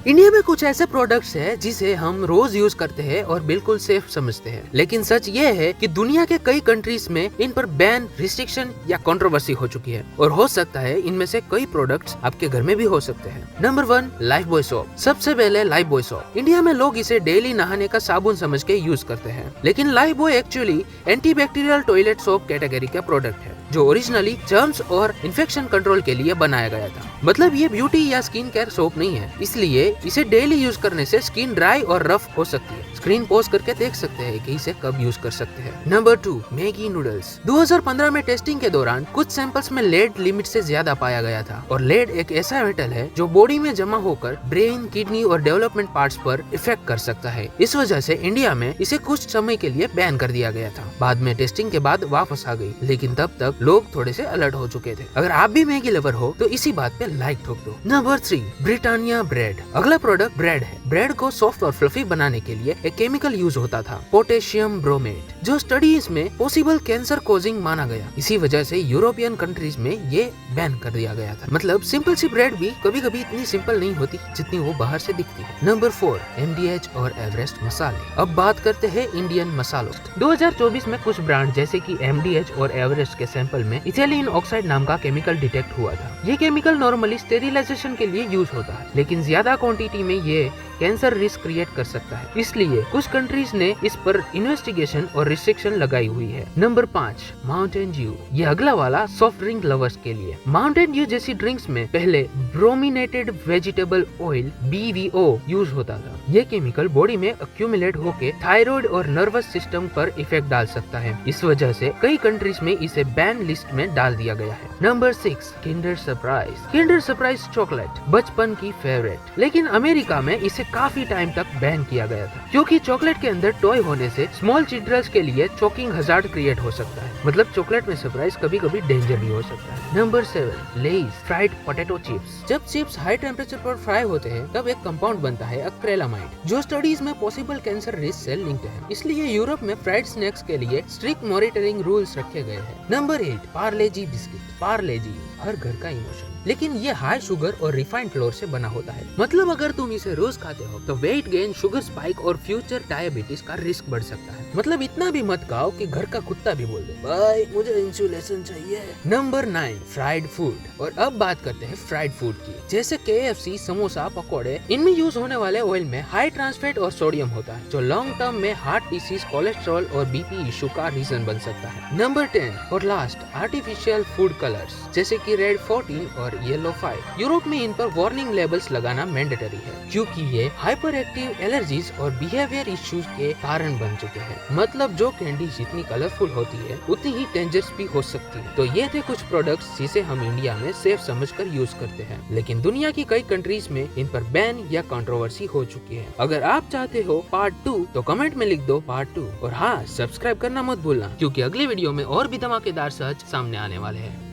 India में कुछ ऐसे प्रोडक्ट्स हैं जिसे हम रोज यूज करते हैं और बिल्कुल सेफ समझते हैं, लेकिन सच ये है कि दुनिया के कई कंट्रीज में इन पर बैन, रिस्ट्रिक्शन या कंट्रोवर्सी हो चुकी है और हो सकता है इनमें से कई प्रोडक्ट्स आपके घर में भी हो सकते हैं। Number 1, life boy soap. सबसे पहले लाइफ बॉय सोप। इंडिया में लोग इसे डेली नहाने का साबुन समझ के यूज करते हैं, लेकिन life boy actually antibacterial toilet soap category का प्रोडक्ट है जो ओरिजिनली जर्म्स और इन्फेक्शन कंट्रोल के लिए बनाया गया था। मतलब ये ब्यूटी या स्किन केयर सोप नहीं है, इसलिए इसे डेली यूज करने से स्किन ड्राई और रफ हो सकती है। स्क्रीन पॉज करके देख सकते हैं कि इसे कब यूज कर सकते हैं। Number 2, Maggi noodles. 2015 में टेस्टिंग के दौरान कुछ सैंपल्स में लेड लिमिट से ज्यादा पाया गया था और लेड एक ऐसा मेटल है जो बॉडी में जमा होकर ब्रेन, किडनी और डेवलपमेंट पार्ट्स पर इफेक्ट कर सकता है। इस वजह से इंडिया में इसे कुछ समय के लिए बैन कर दिया गया था। बाद में टेस्टिंग के बाद वापस आ गई, लेकिन तब तक लोग थोड़े से अलर्ट हो चुके थे। अगर आप भी मैगी लवर हो तो इसी बात पे लाइक ठोक दो। Number 3, Britannia bread. अगला प्रोडक्ट ब्रेड है। ब्रेड को सॉफ्ट और फ्लफी बनाने के लिए एक केमिकल यूज होता था, पोटेशियम ब्रोमेट, जो स्टडीज में पॉसिबल कैंसर कोजिंग माना गया। इसी वजह से यूरोपियन कंट्रीज में ये बैन कर दिया गया था। मतलब सिंपल सी ब्रेड भी कभी कभी इतनी सिंपल नहीं होती जितनी वो बाहर से दिखती है। नंबर 4, MDH और एवरेस्ट मसाले। अब बात करते हैं इंडियन मसालों। 2024 में कुछ ब्रांड जैसे कि MDH और एवरेस्ट के सैंपल में इथेलिन ऑक्साइड नाम का केमिकल डिटेक्ट हुआ था। ये केमिकल नॉर्मली स्टेरिलाइजेशन के लिए यूज होता है, लेकिन ज्यादा क्वांटिटी में ये कैंसर रिस्क क्रिएट कर सकता है। इसलिए कुछ कंट्रीज ने इस पर इन्वेस्टिगेशन और रिस्ट्रिक्शन लगाई हुई है। Number 5, Mountain Dew. ये अगला वाला सॉफ्ट ड्रिंक लवर्स के लिए। माउंटेन ड्यू जैसी ड्रिंक्स में पहले brominated vegetable oil BVO use होता था। ये केमिकल बॉडी में अक्यूमुलेट होके थायराइड और नर्वस सिस्टम पर इफेक्ट डाल सकता है। इस वजह से कई कंट्रीज में इसे बैन लिस्ट में डाल दिया गया है। Number 6, Kinder surprise. Kinder surprise chocolate बचपन की फेवरेट, लेकिन अमेरिका में इसे काफी टाइम तक बैन किया गया था क्योंकि चॉकलेट के अंदर टॉय होने से स्मॉल चिल्ड्रंस के लिए चोकिंग हजार्ड क्रिएट हो सकता है। मतलब चॉकलेट में सरप्राइज कभी कभी डेंजर भी हो सकता है। नंबर 7, लेज फ्राइड पोटैटो चिप्स। जब चिप्स हाई टेम्परेचर पर फ्राई होते हैं तब एक कंपाउंड बनता है अक्रेलामाइड, जो स्टडीज में पॉसिबल कैंसर रिस्क से लिंक्ड है। इसलिए यूरोप में फ्राइड स्नैक्स के लिए स्ट्रिक्ट मॉनिटरिंग रूल्स रखे गए हैं। Number 8, Parle G biscuit. Parle G हर घर का इमोशन, लेकिन ये हाई शुगर और रिफाइंड फ्लोर से बना होता है। मतलब अगर तुम इसे रोज खाते हो तो वेट गेन, शुगर स्पाइक और फ्यूचर डायबिटीज का रिस्क बढ़ सकता है। मतलब इतना भी मत खाओ कि घर का कुत्ता भी बोल दे भाई मुझे इंसुलेशन चाहिए। Number 9, fried food. और अब बात करते हैं फ्राइड फूड की, जैसे KFC, समोसा, पकौड़े। इनमें यूज होने वाले ऑयल में हाई ट्रांस फैट और सोडियम होता है, जो लॉन्ग टर्म में हार्ट डिसीज, कोलेस्ट्रॉल और BP इशू का रीजन बन सकता है। नंबर 10 और लास्ट, आर्टिफिशियल फूड कलर्स जैसे कि रेड 14 और येलो 5। यूरोप में इन पर वार्निंग लेबल्स लगाना मैंडेटरी है क्योंकि ये हाइपर एक्टिव एलर्जीज और बिहेवियर इश्यूज के कारण बन चुके हैं। मतलब जो कैंडी जितनी कलरफुल होती है उतनी ही डेंजरस भी हो सकती है। तो ये थे कुछ प्रोडक्ट्स जिसे हम इंडिया में सेफ समझकर यूज करते हैं, लेकिन दुनिया की कई कंट्रीज में इन पर बैन या कंट्रोवर्सी हो चुकी है। अगर आप चाहते हो पार्ट 2 तो कमेंट में लिख दो पार्ट 2। और हाँ, सब्सक्राइब करना मत भूलना क्योंकि अगले वीडियो में और भी धमाकेदार सर्च सामने आने वाले हैं।